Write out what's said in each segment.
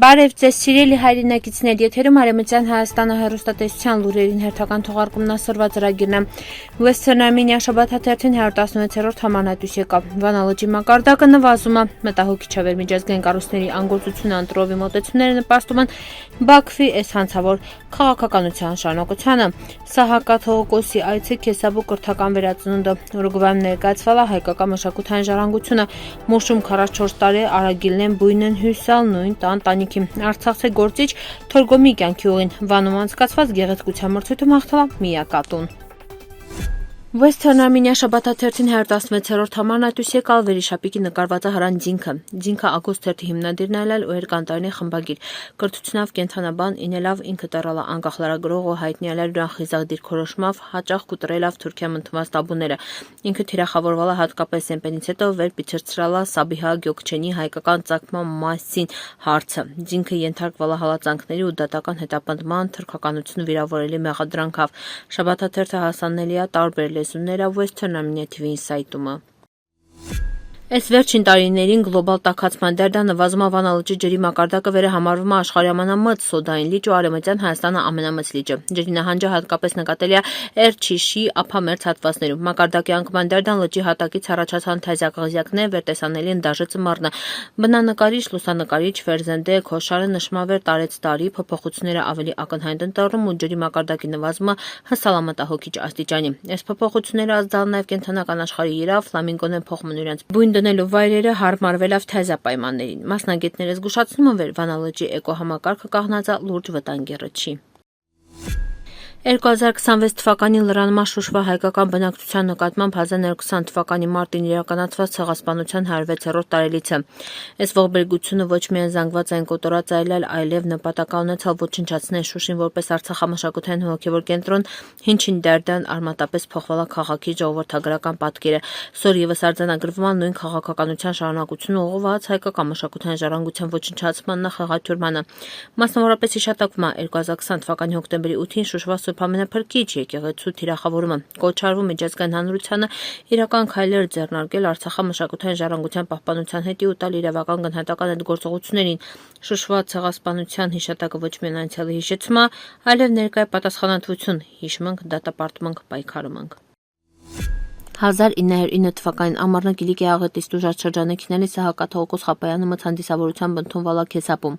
Բարև ձեզ սիրելի հայրենակիցներ, եթերում Արևմտյան Հայաստանը հեռուստատեսության լուրերին հերթական թողարկումն ասորվա ծրագիրն է։ Western Armenia շաբաթաթերթին 116-րդ համանատույց եկավ։ Վանալջի մակարդակը նվազում է, մտահոգիչ է միջազգային կառույցների անգործությունը ընտրովի մոտեցումները նպաստում են Բաքվի այս հանցավոր քաղաքականության շարունակությանը։ Սահակաթողոկոսի այցի Քեսաբու կրթական վերածնունդը Ուրուգվայում ներկայացվել է հայկական մշակութային ժառանգությունը։ Մոշում 44 տարի Արագիլնեն բույնն հյուսալ նույն տանտանիքի Արցախցի գործիչ Թորգոմի կյանքի ուղին Վանում անցկացված գեղեցկության մրցույթում հաղթել միակատուն։ Western Armenia շաբաթաթերթին 116-րդ համանատույց եկալ վերիշապիկի նկարվածը հրան Ձինքը։ Ձինքը Ագոստ թերթի հիմնադիրն այլել ու Կանտարինի խմբագիր։ Կրթությունով կենթանաբան ինելավ ինքը տառալա անկախ լրագրող ու հայտնի այլել դրան խիզախ դիրքորոշմավ հաճախ կուտրելավ Թուրքիայում ընդունված տաբուները։ Ինքը թիրախավորվալա հատկապես Սեմպենից հետո վեր պիչրցրալա Սաբիհա Գյոքչենի հայկական ծագման մասին հարցը։ Ձինքը ենթարկվալա հալածանքների ու դատական հետապնդման թուրքականություն վիրավորելի մեղադրանքով։ Շաբաթաթերթը հասանելի է տարբեր լեզուներով Western Armenia TV-ի սայտումը։ Այս վերջին տարիներին գլոբալ տաքացման դերդա նվազում Վանալջի ջրի մակարդակը վերահամարվում է աշխարհի ամենամեծ սոդային լիճ ու Արևմտյան Հայաստանը ամենամեծ լիճը։ Ջրի նահանջը հատկապես նկատելի է Էրչիշի ափամերձ հատվածներում։ Մակարդակի անկման դերդան լճի հատակից առաջացան թազյակ-ղզյակներ, վերտեսանելի են դաժե ծմառնը։ Բնանկարիչ, լուսանկարիչ Ֆերզենդե Քոշարը նշում է տարեց տարի փոփոխությունները ավելի ակնհայտ են դառնում ու ջրի մակարդակի նվազումը հսալամտահոգիչ աստիճանի։ Այս փոփոխությունները ազդալն նաև կենթանական աշխարհի իրավ ֆլամինգոներն փոխում են իրենց բույն դնելու վայրերը հարմարվելով թեզա պայմաններին։ Մասնագետները զգուշացնում են, որ Վանալջի էկոհամակարգը կանգնած է լուրջ վտանգի ռճի։ 2026 թվականի լրանման Շուշվա հայկական բնակչության նկատմամբ 1920 թվականի մարտին իրականացված ցեղասպանության 106-րդ տարելիցը։ Այս ողբերգությունը ոչ միայն զանգված այն կոտորած այլև նպատակ ունեցավ ոչնչացնել Շուշին որպես Արցախամշակութային հոգևոր կենտրոն, ինչին դերդան արմատապես փոխվելա քաղաքի ժողովրդագրական պատկերը։ Սոր եւս արձանագրվում է նույն քաղաքականության շարունակությունը ուղղված հայկական մշակութային ժառանգության ոչնչացման նախեղաթյուրմանը։ Մասնավորապես հիշատակվում է 2020 թվականի հոկտեմբերի 8-ին Շուշվա ամենափրկիչ եկեղեցու թիրախավորումը կոչարվում միջազգային հանրությանը իրական քայլեր ձեռնարկել Արցախամշակութային ժառանգության պահպանության հետ ու տալ իրավական գնահատական այդ գործողություններին։ Շուշվա ցեղասպանության հիշատակը ոչ միայն անցյալի հիշեցում է, այլև ներկայ պատասխանատվություն, հիշում ենք, դատապարտում ենք, պայքարում ենք։ 1909 թվականին ամառնա Կիլիկի աղետից տուժած շրջանի քինելի Սահակաթողոկոս Խապայանը մցանդիսավորությամբ ընդունվալա Քեսապում։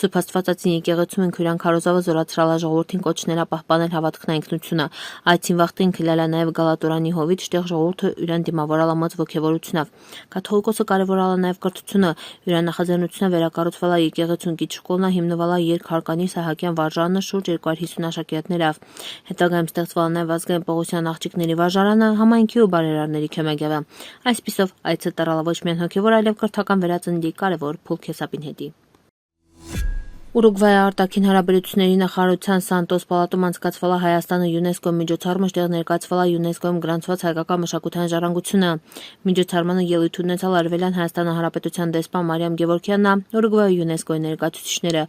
Սուրբ Աստվածածին եկեղեցում ինքուրյան քարոզավը զորացրալա ժողովրդին կոչներա պահպանել հավատքն ինքնությունը։ Այցին վախտին քիլալա նաև Գալատորանի հովիտ, շտեղ ժողովուրդը յուրան դիմավորալա մոծ ոգևորությունով։ Կաթողիկոսը կարևորալա նաև կրթությունը, յուրան նախաձեռնությունը վերակառուցվալա եկեղեցուն կից շկոլնա հիմնվալա երկհարկանի Սահակյան վարժարանը շուրջ 250 աշակերտներով։ Հետագայում ստեղծվալա նաև Ազգային Պողոսյան աղջիկների վարժարանը համայնքի բարերարների քեմեգավը։ Այսպիսով այցը տարալա ոչ միայն հոգևոր, այլև կրթական վերածննդի կարևոր փուլ Քեսապին հետի։ Ուրուգվայի արտաքին հարաբերությունների նախարարության Սանտոս պալատում անցկացվելա Հայաստանը ՅՈՒՆԵՍԿՕ միջոցառումը, շտեղ ներկայացվելա ՅՈՒՆԵՍԿՕ-ում գրանցված հայկական մշակութային ժառանգությունը։ Միջոցառմանը ելույթ ունեցալ Արևելյան Հայաստան Հանրապետության դեսպան Մարիամ Գևորգյանն, Ուրուգվայի ՅՈՒՆԵՍԿՕ-ի ներկայացուցիչները։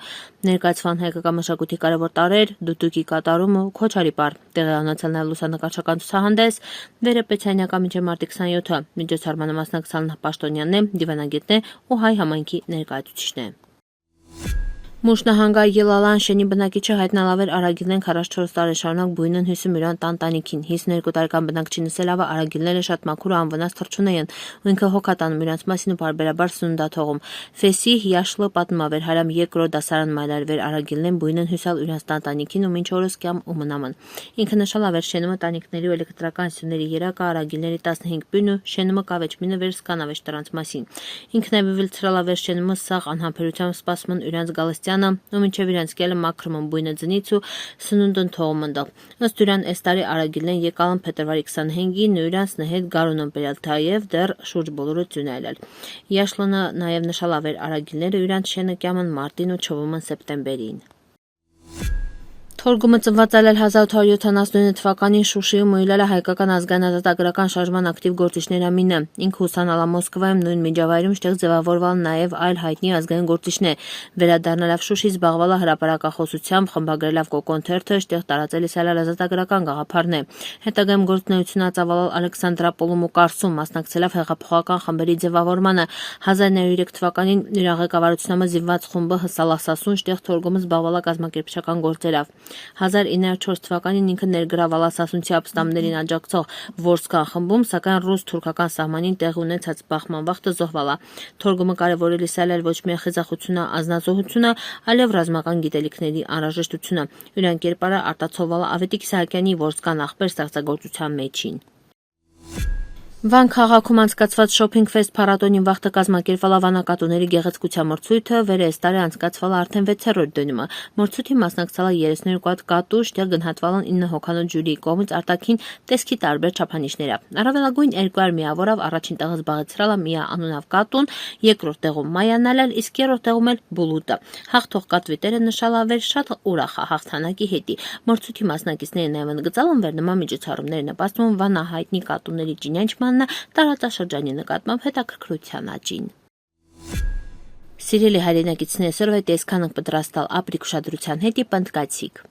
Ներկայացվան հայկական մշակույթի կարևոր տարրեր, դուդուկի կատարումը, քոչարի պար։ Տեղի ունեցել նաև լուսանկարչական ցուցահանդես, վերը Պեցանյակա մինչև մարտի 27-ը։ Միջոցառմանը մասնակցան պաշտոնյաներ, դիվանագետներ ու հայ համայնքի ներկայացուցիչներ։ Մուշ նահանգի Ելալան շենի բնակիչը հայտնալավ էր Արագիլնեն 44 տարի շարունակ բույնն հյուսում իրան տանտանիքին։ 52 տարեկան բնակչի նսելավը Արագիլները շատ մաքուր ու անվնաս թռչուն են, ու ինքը հոգատանում իրանց մասին ու բարբերաբար սննդաթողում։ Ֆեսի Հյաշլը պատմավ էր հարամ երկրորդ դասարան մայլարվեր Արագիլնեն բույնն հյուսալ իրանց տանտանիքին ու մինչ օրս կյամ ու մնաման։ Ինքը նշալավ էր շենումը տանիքների ու էլեկտրական սյուների երակը Արագիլների 15 բույն ու շենումը կավեճ մինը վերսկանավեճ տրանց մասին։ Ինքն է վիլցրալավ էր շենումը սաղ անհամբերությամբ սպասման իրանց գալստյան ու մինչև իրանց կելը մաքրում բույնը ձնից ու սնունդն թողում ընդալ։ Ըստ յուրան այս տարի Արագիլեն եկալն փետրվարի 25-ին ու իրանց նահետ գարունն բերալ թաև դեռ շուրջ բոլորը ձյուն այլել։ Յաշլոնը նաև նշալավ էր Արագիլները իրանց շենը կյամն մարտին ու չվում են սեպտեմբերին։ Թորգումը ծնված այլ 1879 թվականին Շուշիում ու ելել է հայկական ազգային ազատագրական շարժման ակտիվ գործիչների ամինը։ Ինքը ուսանալ է Մոսկվայում, նույն միջավայրում շտեղ ձևավորվել նաև այլ հայտնի ազգային գործիչներ։ Վերադառնալով Շուշի զբաղվել է հրապարակախոսությամբ, խմբագրելով Կոկոն թերթը, շտեղ տարածել իսրայել ազատագրական գաղափարներ։ Հետագայում գործունեություն է ծավալել Ալեքսանդրապոլում ու Կարսում, մասնակցելով հեղափոխական խմբերի ձևավորմանը։ 1903 թվականին իր ղեկավարությամբ զինված խումբը հսալ ասասուն, շտեղ Թորգումը զբաղվել է կազմակերպչական գործերով։ 1904 թվականին ինքը ներգրավել է սասունցի ապստամբներին աջակցող Որսկան խմբում, սակայն ռուս-թուրքական սահմանին տեղի ունեցած բախման վաղտը զոհվել է։ Թորգումը կարևորել իսրայել ոչ միայն խիզախությունը, ազնազոհությունը, այլև ռազմական գիտելիքների անհրաժեշտությունը։ Յուրան կերպարը արտացոլվել է Ավետիք Իսահակյանի Որսկան աղբեր ստեղծագործության մեջին։ Վան քաղաքում անցկացված Shopping Fest փառատոնին վաղտը կազմակերպվել ավանակատուների գեղեցկության մրցույթը, վերես տարի անցկացվել արդեն 6-րդ դնում։ Մրցույթին մասնակցել է 32 հատ կատու, շտեղ գնահատվել են 9 հոգանոց ժյուրիի կողմից արտաքին տեսքի տարբեր չափանիշներով։ Առավելագույն 200 միավորով առաջին տեղը զբաղեցրել է Միա անունով կատուն, երկրորդ տեղում Մայան Ալել, իսկ երրորդ տեղում էլ Բուլուտը։ Հաղթող կատվի տերը նշալավեր շատ ուրախ է հաղթանակի հետի։ Մրցույթի մասնակիցները նաև ընդգծել են վերնման միջոցառումների նպաստում վանահայտնի կատուների ճինանչման տարածաշրջանի նկատմամբ հետաքրքրության աճին։ Սիրելի հայրենակիցներ, այսօրվա տեսքանը պատրաստալ ապրիկ ուշադրության հետի պնդկացիք։